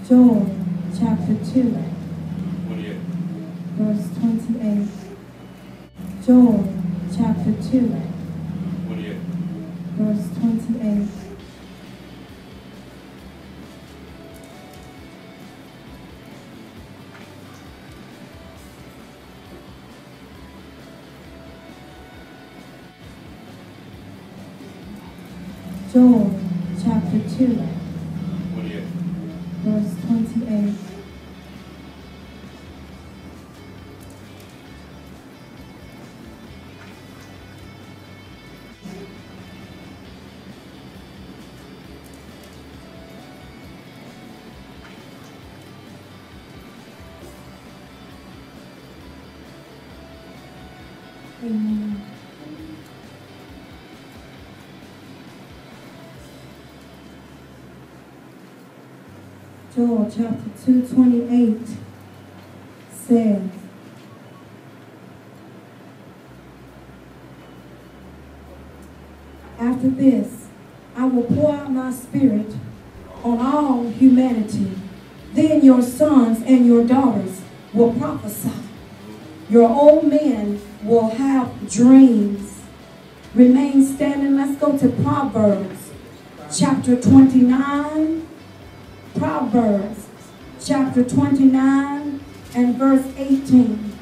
Joel chapter 2, 28. verse 28. Joel chapter 2, 28. verse 28. Joel chapter 2, 28. verse 28. Amen. Joel chapter 2:28 says, "After this, I will pour out my spirit on all humanity. Then your sons and your daughters will prophesy. Your old men will have dreams." Remain standing. Let's go to Proverbs chapter 29. Proverbs chapter 29 and verse 18.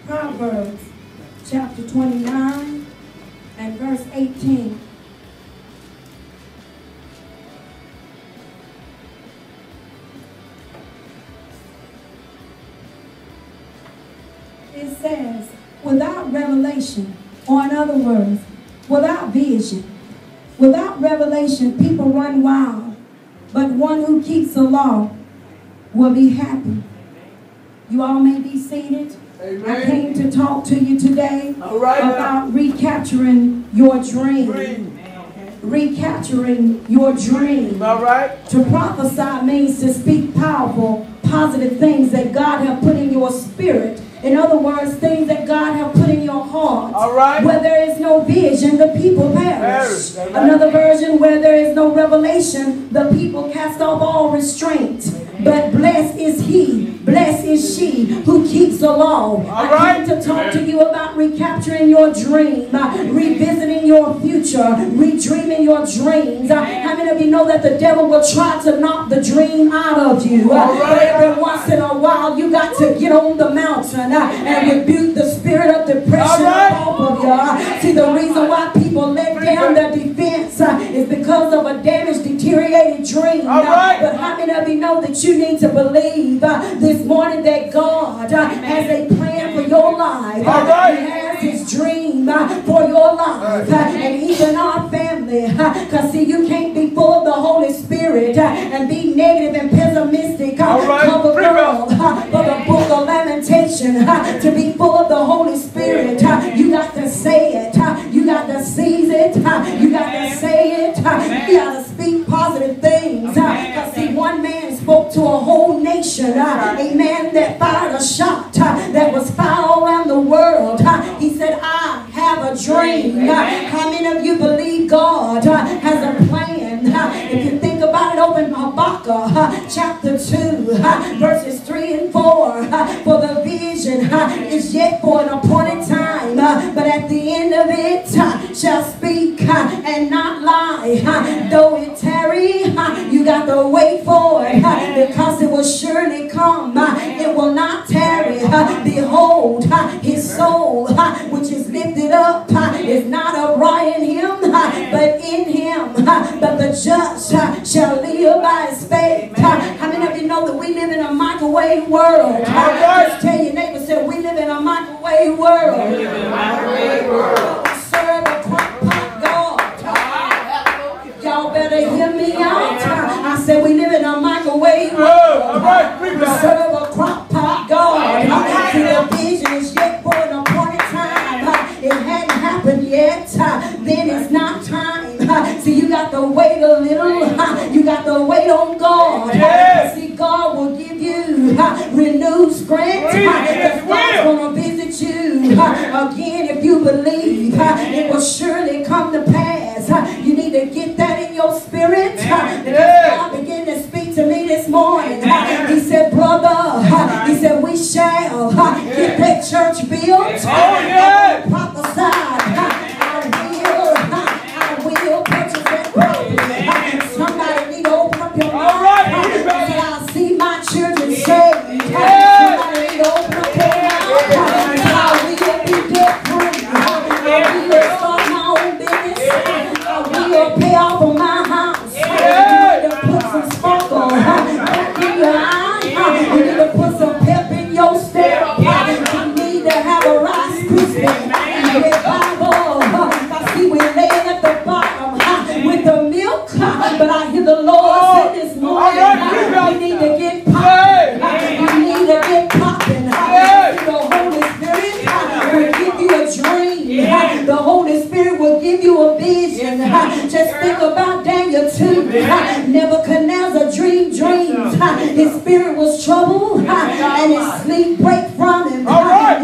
Proverbs chapter 29 and verse 18. It says, without revelation, or in other words, without vision, without revelation, people run wild, but one who keeps the law will be happy. You all may be seated. Amen. I came to talk to you today about recapturing your dream. Recapturing your dream. All right. To prophesy means to speak powerful, positive things that God has put in your spirit. In other words, things that God has put in your heart. All right. Where there is no vision, the people perish. Another version, where there is no revelation, the people cast off all restraint. But blessed is he, blessed is she who keeps the law. I came to talk to you about recapturing your dream, revisiting your future, redreaming your dreams. How many of you know that the devil will try to knock the dream out of you? But every once in a while, you got to get on the mountain and rebuke the spirit of depression off of you. See, the reason why people let down their defense is because of a damaged, deteriorated dream. But how many of you know that you need to believe this morning that God has a plan for your life? He has his dream for your life, and even our family. Because see, you can't be full of the Holy Spirit and be negative and pessimistic. Cover girl for the book of Lamentation. To be full of the Holy Spirit, you got to say it. You got to seize it. You got to say it. You got to speak positive things. Because see, one man spoke to a whole nation. Amen. That fired a shot that was fired all around the world. He said, I have a dream. How many of you believe God has a plan? If you think about it, open Habakkuk chapter 2 verses 3 and 4. For the vision is yet for an appointed time, but at the end of it shall speak and not lie. Though it tarry, you got to wait for it, because it will surely come. It will not tarry. Behold, his soul, which is lifted up, is not upright in him, but in him. But the just shall live by his faith. How many of you know that we live in a microwave world? Just tell your neighbor, say, we live in a microwave world. We serve a crock pot God. Y'all better hear me out. I said we live in a microwave world. We serve a crock pot God. See, the vision is yet for an appointed time. It hadn't happened yet. Then it's not time. See, you got to wait a little. You got to wait on God. See, God will give you renewed strength. God's going to visit you again if you believe. It will surely come to pass. You need to get that in your spirit. Because God began to speak to me this morning. He said, brother, he said, we shall get that church built. Prophesied. I will purchase that property. Somebody need to open up your mouth. I see my children saved. Somebody need to open up your mouth. I will be debt free. I will start my own business. I will pay off on my house. I need to put some sparkle back in your eye. You need to put some pep in your step. You need to have a rice Krispie revival. I see we're laying at the bottom with the milk, but I hear the Lord say this morning, you need to get popping. You need to get popping. The Holy Spirit will give you a dream. The Holy Spirit will give you a vision. Just think about Daniel 2. Nebuchadnezzar dreamed dreams. His spirit was troubled and his sleep break from him.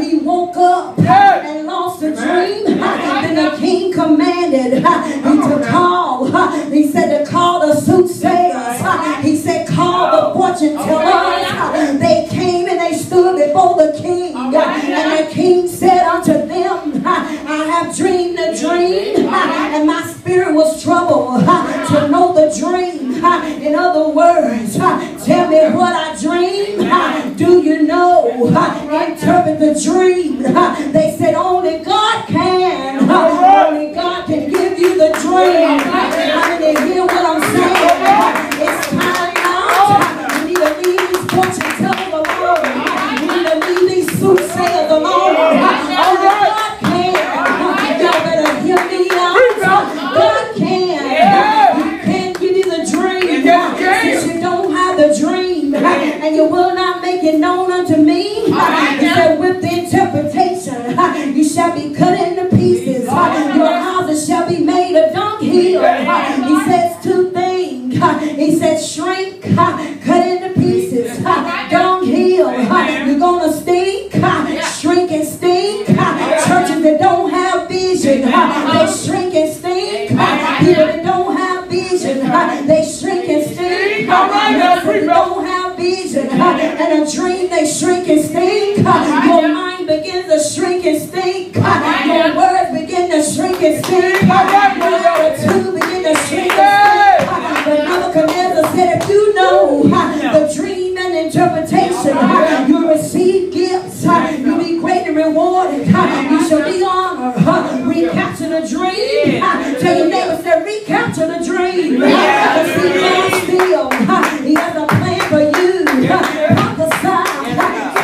He woke up and lost a dream. Then the king commanded him to call. He said to call the soothsayers. He said call the fortune tellers. They came and they stood before the king. And the king said unto them, I have dreamed a dream, and my spirit was troubled to know the dream. In other words, tell me what I dreamed. Do you know? Interpret the dream. They said only God can. Only God can give you the dream. I need to hear what I'm saying. It's time out. You need to leave these fortune tellers alone. You need to leave these soothsayers alone. Only God can. Y'all better hear me out. God can. He can give you the dream. Since you don't have the dream, and you will not make it known unto me, he said with the interpretation, you shall be cut into pieces. Your houses shall be made a dunghill. He says two things. He said shrink, cut into pieces, dunghill. You're going to stink, shrink and stink. Churches that don't have vision, they shrink and stink. People that don't have vision, they shrink and stink. People that don't have vision and a dream, they shrink and stink. Your mind begins to shrink and stink. Your words begin to shrink and stink. Your attitude begin to shrink and stink. But Nebuchadnezzar said, if you know the dream and interpretation, you receive gifts, you'll be greatly rewarded, you shall be honored. Recapture the dream. Tell your neighbor, say, recapture the dream. See God still. He has a plan for you. Prophesy.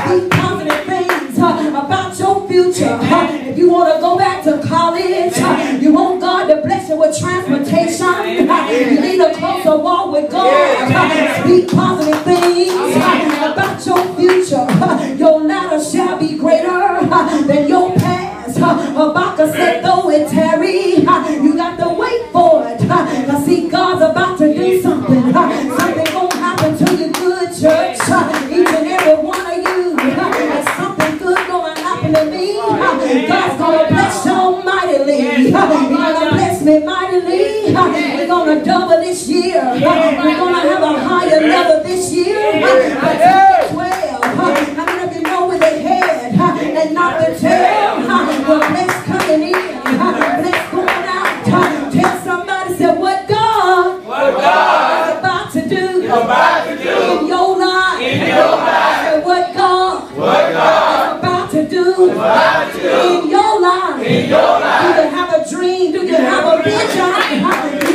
Speak positive things about your future. If you want to go back to college, you want God to bless you with transportation, you need a closer walk with God. Speak positive things about your future. Your latter shall be greater than your past. Habakkuk said, though it tarry, you got to wait for it. I see God's about to do something. Something gonna happen to you good, church. Each and every one of you. There's something good gonna happen to me. God's gonna bless you mightily. He's gonna bless me mightily. We're gonna double this year. We're gonna have a higher level this year. But 12. How many of you know where they head and not the tail? Well, bless coming in. Bless going out. Tell somebody, say, what God is about to do in your life. Say, what God is about to do in your life. Do you have a dream? Do you have a vision?